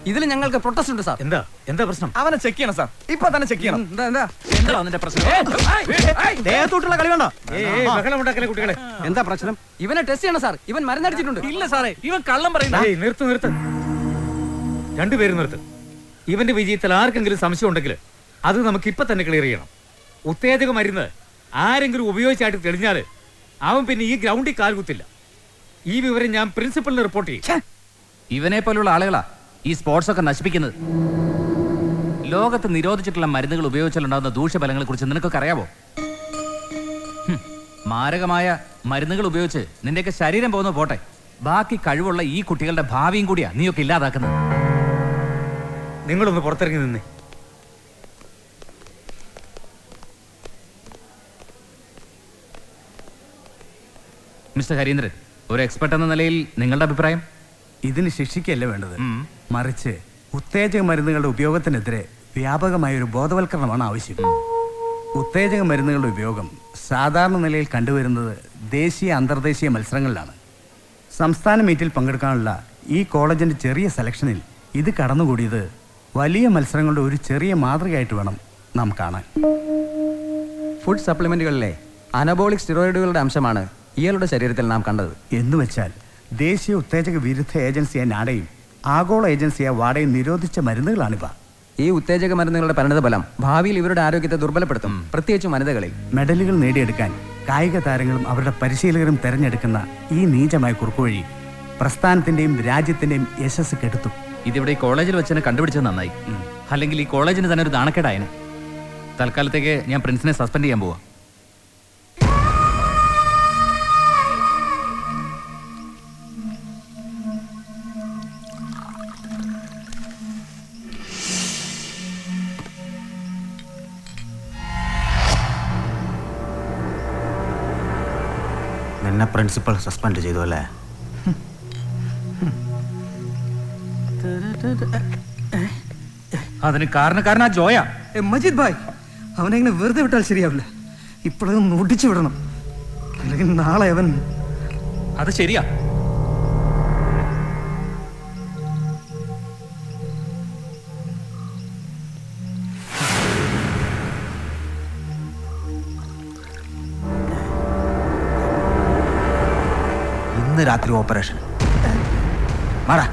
ഇതിൽ ഞങ്ങൾക്ക് പ്രൊട്ടസ്റ്റ് ഉണ്ട് സാർ. എന്താ പ്രശ്നം? അവനെ ചെക്ക് ചെയ്യണം സാർ, ഇപ്പൊ തന്നെ ചെക്ക് ചെയ്യണം. കുട്ടികളെ എന്താ പ്രശ്നം? ഇവനെ ടെസ്റ്റ് ചെയ്യണം സാർ. ഇവൻ മരുന്നടിച്ചിട്ടുണ്ട്. ഇല്ല സാറേ, ഇവൻ കള്ളം പറയുന്നു. നിർത്ത് രണ്ടുപേരും നിർത്ത്. ഇവന്റെ വിജയത്തിൽ ആർക്കെങ്കിലും സംശയം ഉണ്ടെങ്കിൽ അത് നമുക്ക് ഇപ്പൊ തന്നെ ക്ലിയർ ചെയ്യണം. ഉത്തേജക മരുന്ന് ആരെങ്കിലും ഉപയോഗിച്ചായിട്ട് തെളിഞ്ഞാല് അവൻ പിന്നെ ഈ ഗ്രൗണ്ടിൽ കാൽകുത്തില്ല. ഈ വിവരം ഞാൻ പ്രിൻസിപ്പലിന് റിപ്പോർട്ട് ചെയ്യും. ഇവനെ പോലുള്ള ആളുകളാ ഈ സ്പോർട്സ് ഒക്കെ നശിപ്പിക്കുന്നത്. ലോകത്ത് നിരോധിച്ചിട്ടുള്ള മരുന്നുകൾ ഉപയോഗിച്ചാലുണ്ടാകുന്ന ദൂഷ്യഫലങ്ങളെ കുറിച്ച് നിനക്കൊക്കെ അറിയാവോ? മാരകമായ മരുന്നുകൾ ഉപയോഗിച്ച് നിന്റെയൊക്കെ ശരീരം പോകുന്ന പോട്ടെ, ബാക്കി കഴിവുള്ള ഈ കുട്ടികളുടെ ഭാവിയും കൂടിയാ നീയൊക്കെ ഇല്ലാതാക്കുന്നത്. നിങ്ങളൊന്ന് പുറത്തിറങ്ങി നിന്നേ. മിസ്റ്റർ ഹരീന്ദ്രൻ, ഒരു എക്സ്പെർട്ട് എന്ന നിലയിൽ നിങ്ങളുടെ അഭിപ്രായം? ഇതിന് ശിക്ഷിക്കല്ല വേണ്ടത്, മറിച്ച് ഉത്തേജക മരുന്നുകളുടെ ഉപയോഗത്തിനെതിരെ വ്യാപകമായ ഒരു ബോധവൽക്കരണമാണ് ആവശ്യം. ഉത്തേജക മരുന്നുകളുടെ ഉപയോഗം സാധാരണ നിലയിൽ കണ്ടുവരുന്നത് ദേശീയ അന്തർദേശീയ മത്സരങ്ങളിലാണ്. സംസ്ഥാന മീറ്റിൽ പങ്കെടുക്കാനുള്ള ഈ കോളേജിൻ്റെ ചെറിയ സെലക്ഷനിൽ ഇത് കടന്നുകൂടിയത് വലിയ മത്സരങ്ങളുടെ ഒരു ചെറിയ മാതൃകയായിട്ട് വേണം നാം കാണാൻ. ഫുഡ് സപ്ലിമെന്റുകളിലെ അനബോളിക് സ്റ്റിറോയിഡുകളുടെ അംശമാണ് ഇയാളുടെ ശരീരത്തിൽ നാം കണ്ടത്. എന്നുവെച്ചാൽ ദേശീയ ഉത്തേജക വിരുദ്ധ ഏജൻസിയായ നാഡയും ആഗോള ഏജൻസിയായ വാഡയും നിരോധിച്ച മരുന്നുകളാണിവ. ഈ ഉത്തേജക മരുന്നുകളുടെ പരിണതഫലം ഭാവിയിൽ ഇവരുടെ ആരോഗ്യത്തെ ദുർബലപ്പെടുത്തും, പ്രത്യേകിച്ചും വനിതകളിൽ. മെഡലുകൾ നേടിയെടുക്കാൻ കായിക താരങ്ങളും അവരുടെ പരിശീലകരും തെരഞ്ഞെടുക്കുന്ന ഈ നീചമായ കുറുക്കുവഴി പ്രസ്ഥാനത്തിന്റെയും രാജ്യത്തിന്റെയും യശസ് കെടുത്തും. ഇതിവിടെ ഈ കോളേജിൽ വെച്ച് കണ്ടുപിടിച്ചത് നന്നായി. അല്ലെങ്കിൽ ഈ കോളേജിന് തന്നെ ഒരു നാണക്കേടായനെ. തൽക്കാലത്തേക്ക് ഞാൻ പ്രിൻസിനെ സസ്പെൻഡ് ചെയ്യാൻ പോവാ. നിന്നെ പ്രിൻസിപ്പൽ സസ്പെൻഡ് ചെയ്തു അല്ലേ? അതിന് കാരണക്കാരനാ ജോയ. മജീദ് ഭായ്, അവനെങ്ങനെ വെറുതെ വിട്ടാൽ ശരിയാവില്ല. ഇപ്പോഴൊന്ന് ഒടിച്ചു വിടണം, അല്ലെങ്കിൽ നാളെ അവൻ. അത് ശരിയാ. ഇന്ന് രാത്രി ഓപ്പറേഷൻ. മാറാ.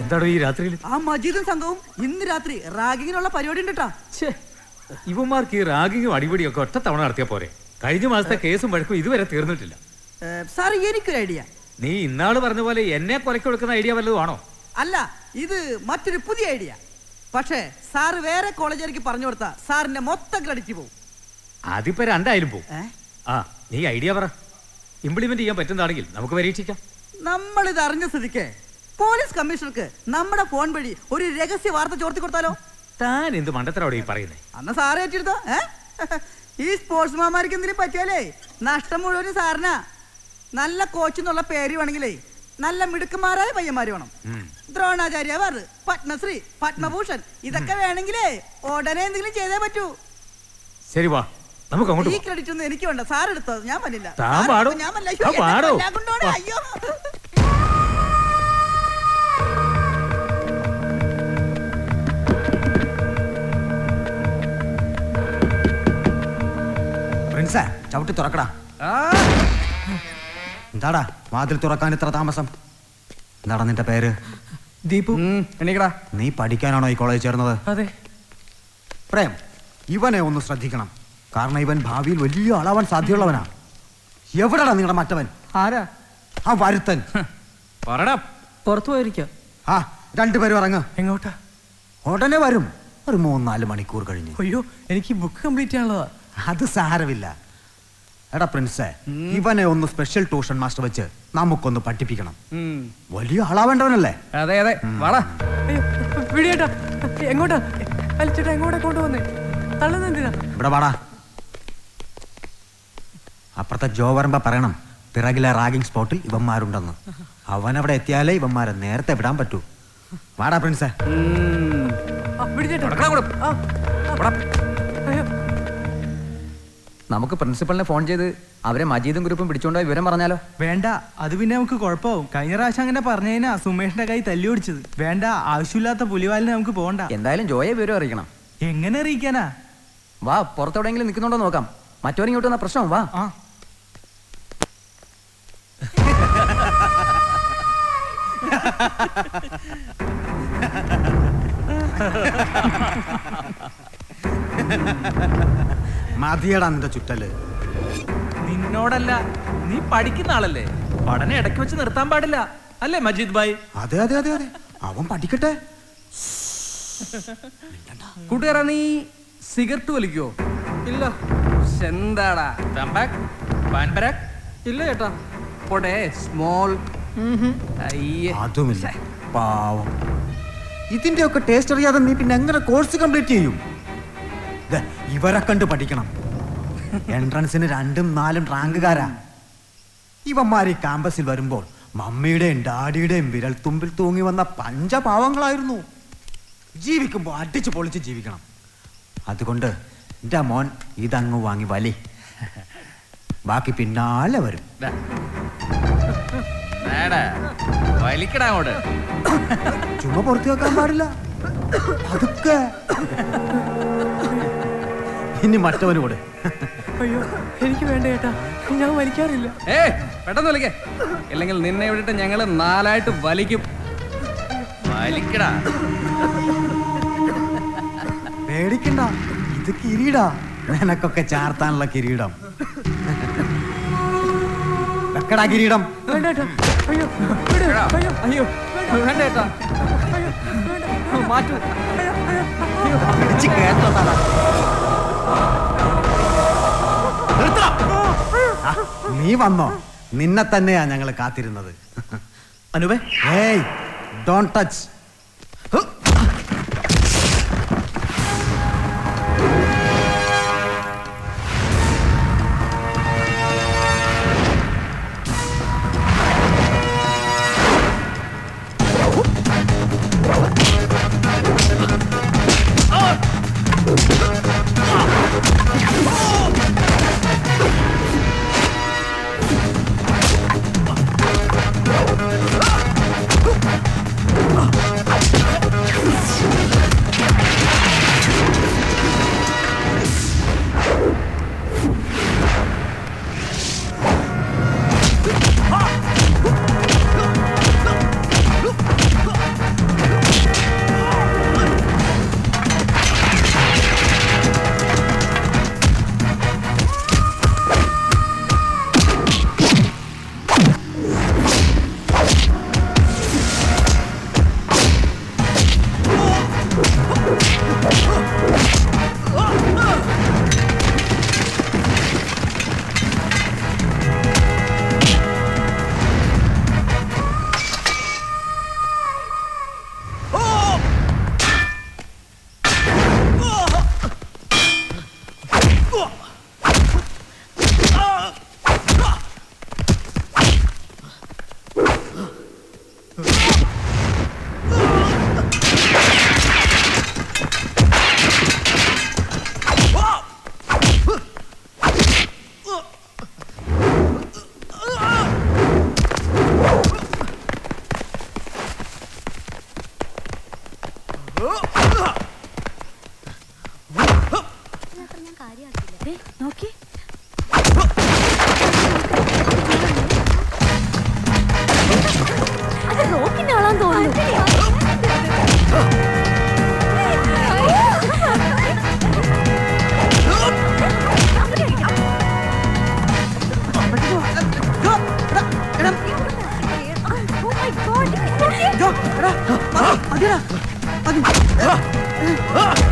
എന്താണോ ഈ രാത്രിയിൽ? ആ മജീദും സംഘവും ഇന്ന് രാത്രി റാഗിങ്ങിനുള്ള പരിപാടി ഉണ്ട്. ഇവന്മാർക്ക് ഈ റാഗിങ്ങും അടിപൊളിയൊക്കെ ഒറ്റ തവണ നടത്തിയാ പോരെ? കഴിഞ്ഞ മാസത്തെ കേസും വഴക്കും ഇതുവരെ തീർന്നിട്ടില്ല. സാറേ, എനിക്കൊരു ഐഡിയ. നീ ഇന്നാള് പറഞ്ഞ പോലെ എന്നെ കൊലക്ക് കൊടുക്കുന്ന ഐഡിയ വല്ലതുമാണോ? അല്ല, ഇത് മറ്റൊരു പുതിയ ഐഡിയ. പക്ഷേ സാറ് വേറെ കോളേജുകാർക്ക് പറഞ്ഞു കൊടുത്താ സാറിന്റെ മൊത്തം ക്രെഡിറ്റ് പോകും. അതിപ്പോ രണ്ടായാലും പോകും. ആ, നീ ഐഡിയ പറ. ഇംപ്ലിമെന്റ് ചെയ്യാൻ പറ്റുന്നതാണെങ്കിൽ നമുക്ക് പരീക്ഷിക്കാം. നമ്മളിത് അറിഞ്ഞ സ്ഥിതിക്ക് പോലീസ് കമ്മീഷണർക്ക് നമ്മുടെ ഫോൺ വഴി ഒരു രഹസ്യ വാർത്ത ചോർത്തി കൊടുത്താലോ? താൻ എന്ത് മണ്ടത്തരോടെ ഈ പറയുന്നേ? അന്ന് സാറേ ഏറ്റെടുത്തോ? ഈ സ്പോർട്സ്മാർക്ക് എന്തിനും പറ്റിയാലേ നഷ്ടം മുഴുവനും സാറിനാ. നല്ല കോച്ച് എന്നുള്ള പേര് വേണമെങ്കിലേ നല്ല മിടുക്കന്മാരായ പയ്യന്മാര് വേണം. ദ്രോണാചാര്യ അവാർഡ്, പത്മശ്രീ, പത്മഭൂഷൺ ഇതൊക്കെ വേണമെങ്കിലേ ഉടനെ എന്തെങ്കിലും ചെയ്തേ പറ്റൂ. ശരി, വാ നമുക്ക് അങ്ങോട്ട്. ഈ ക്രെഡിറ്റ് ഒന്നും എനിക്ക് വേണ്ട, സാർ എടുത്തോ, ഞാൻ പറ്റില്ല. അയ്യോ, പ്രിൻസേ, ചവിട്ടി തുറക്കടാ. എന്താടാ വാതിൽ തുറക്കാൻ ഇത്ര താമസം? എന്താടാ നിന്റെ പേര്? ദീപു. എണീക്കടാ. നീ പഠിക്കാനാണോ ഈ കോളേജ് ചേർന്നത്? അതെ. പ്രേം, ഇവനെ ഒന്ന് ശ്രദ്ധിക്കണം. കാരണം ഇവൻ ഭാവിയിൽ വലിയ ആളാവാൻ സാധ്യതയുള്ളവനാ. എവിടെടാ നിങ്ങളുടെ മറ്റവൻ? ആരാ? ആ വരുത്തൻ. പറടാ. പുറത്തു പോയിരിക്കാം. ആ, രണ്ടുപേരും ഇറങ്ങ്. എങ്ങോട്ടാ? ഉടനെ വരും, ഒരു 3-4 മണിക്കൂർ കഴിഞ്ഞ്. അയ്യോ, എനിക്ക് ബുക്ക് കംപ്ലീറ്റ് ചെയ്യാനുള്ളതാ. അത് സാരമില്ല. എടാ പ്രിൻസേ, ഇവനെ ഒന്ന് സ്പെഷ്യൽ ട്യൂഷൻ മാസ്റ്റർ വെച്ച് നമുക്കൊന്ന് പഠിപ്പിക്കണം. വലിയ ആളാവേണ്ടവനല്ലേ? അതെ അതെ, വാടാ. വിടിയേട്ടാ, എങ്ങോട്ടാ? വലിച്ചേട്ടാ, എങ്ങോട്ടാ കൊണ്ടുവന്നേ? തള്ളുന്നെന്തിനാ? ഇവിടെ വാടാ. അപ്പുറത്തെ ജോ വരുമ്പോ പറയണം പിറകിലെ റാഗിംഗ് സ്പോട്ടിൽ ഇവന്മാരുണ്ടെന്ന്. അവൻ അവിടെ എത്തിയാലേ ഇവന്മാരെ നേരത്തെ വിടാൻ പറ്റൂ. വാടാ പ്രിൻസേ. നമുക്ക് പ്രിൻസിപ്പലിനെ ഫോൺ ചെയ്ത് അവരെ മജീദും ഗ്രൂപ്പും പിടിച്ചോണ്ടോ വിവരം പറഞ്ഞാലോ? വേണ്ട, അത് പിന്നെ നമുക്ക് കുഴപ്പമാവും. കഴിഞ്ഞ പ്രാവശ്യം അങ്ങനെ പറഞ്ഞതിനാ സുമേഷിന്റെ കൈ തല്ലി ഓടിച്ചത്. വേണ്ട, ആവശ്യമില്ലാത്ത പുലിവാലിന് നമുക്ക് പോകണ്ട. എന്തായാലും ജോയെ വിവരം അറിയിക്കണം. എങ്ങനെ അറിയിക്കാനാ? വാ, പുറത്തെവിടെയെങ്കിലും നിൽക്കുന്നുണ്ടോ നോക്കാം. മറ്റവരിങ്ങോട്ട് വന്ന പ്രശ്നം. വാ. മതിയടാ നിന്റെ ചുറ്റല്. നിന്നോടല്ല, നീ പഠിക്കുന്ന ആളല്ലേ, പഠനം ഇടയ്ക്ക് വെച്ച് നിർത്താൻ പാടില്ല അല്ലേ മജീദ് ഭായ്? അതെ അതെ അതെ അതെ, അവൻ പഠിക്കട്ടെ. കൂട്ടുകാരാ, നീ സിഗരറ്റ് വലിക്കോ? ഇല്ല. എന്താടാ ഇല്ല ചേട്ടാ. പോട്ടെ, സ്മോൾ. അയ്യേ, അതുമില്ല, പാവം. ഇതിന്റെ ഒക്കെ ടേസ്റ്റ് അറിയാതെ നീ പിന്നെ എങ്ങനെ കോഴ്സ് കംപ്ലീറ്റ് ചെയ്യും? ദേ, ഇവരെ കണ്ട് പഠിക്കണം. എൻട്രൻസിന് 2ഉം 4ഉം റാങ്കുകാരാ. ഇവന്മാര് ഈ ക്യാമ്പസിൽ വരുമ്പോൾ മമ്മിയുടെയും ഡാഡിയുടെയും വിരൽ തുമ്പിൽ തൂങ്ങി വന്ന പഞ്ചപാവങ്ങളായിരുന്നു. ജീവിക്കുമ്പോൾ അടിച്ചു പൊളിച്ച് ജീവിക്കണം. അതുകൊണ്ട് എൻ്റെ മോൻ ഇതങ്ങ് വാങ്ങി വലി, ബാക്കി പിന്നാലെ വരും. വലിക്കടാ അങ്ങോട്ട്. ചുമ്മാ പുറത്തു വെക്കാൻ പാടില്ല, അതൊക്കെ. ഇനി മറ്റവന് കൂടെ. അയ്യോ, എനിക്ക് വേണ്ട ചേട്ടാ, ഞാൻ വലിക്കാറില്ല. പെട്ടെന്ന് വലിക്കേ, അല്ലെങ്കിൽ നിന്നെ വിട്ടിട്ട് ഞങ്ങള് 4ആയിട്ട് വലിക്കും. വലിക്കടാ. പേടിക്കണ്ട, ഇത് കിരീടാ. നിനക്കൊക്കെ ചാർത്താനുള്ള കിരീടം. വെക്കടാ കിരീടം. വേണ്ട ചേട്ടാ. അയ്യോ, അയ്യോ, അയ്യോ, വേണ്ട ചേട്ടാ. അയ്യോ, മാറ്റൂ. പിടിച്ച് കേട്ടതാടാ. നിർത്തടാ. ആ, നീ വന്നോ? നിന്നെ തന്നെയാ ഞങ്ങൾ കാത്തിരുന്നത്. അനുവേ, ഏയ്, ഡോണ്ട് ടച്ച്.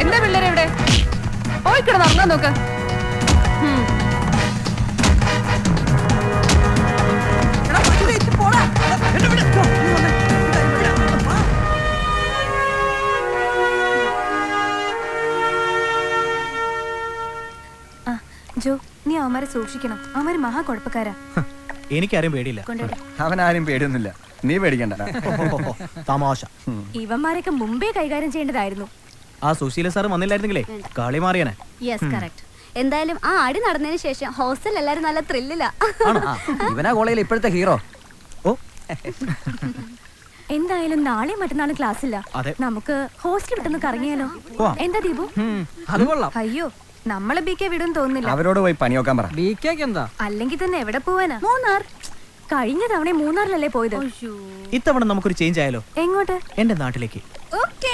എന്താ പിള്ളേരെ ഇവിടെ പോയി കിടന്ന് ഉറങ്ങാൻ നോക്ക്. ജോ, നീ അവന്മാരെ സൂക്ഷിക്കണം. അവന്മാര് മഹാ കുഴപ്പക്കാരാ. എനിക്കാരും പേടിയില്ല അവനാരും പേടിയൊന്നുമില്ല, നീ പേടിക്കണ്ട. തമാശ. ഇവന്മാരൊക്കെ മുമ്പേ കൈകാര്യം ചെയ്യേണ്ടതായിരുന്നു. ആ സുശീല സാർ വന്നില്ലായിരുന്നെങ്കിലേ കളി മാറിയാനെ. Yes correct. എന്തായാലും ആ അടി നടന്നതിന് ശേഷം ഹോസ്റ്റൽ എല്ലാരും നല്ല ത്രില്ലില്ല. ഇവനാ കോളേജിൽ ഇപ്പോഴത്തെ ഹീറോ. ഓ എന്തായാലും നാളെ മറ്റന്നാളും ക്ലാസ് ഇല്ല. അതെ. നമുക്ക് ഹോസ്റ്റൽ വിട്ടൊന്ന് കറങ്ങിയാലോ? എന്താ ദീപു? അത് കൊള്ളാം. അയ്യോ, നമ്മളെ ബി കെ വിടും തോന്നുന്നില്ല. അവരോട് പോയി പണി നോക്കാൻ പറ. അല്ലെങ്കിൽ തന്നെ എവിടെ പോവാനാ? മൂന്നാർ. കഴിഞ്ഞ തവണ മൂന്നാറിലല്ലേ പോയത്? ഇത്തവണ നമുക്കൊരു ചേഞ്ച് ആയാലോ? എങ്ങോട്ട്? എന്റെ നാട്ടിലേക്ക്. ഓക്കേ.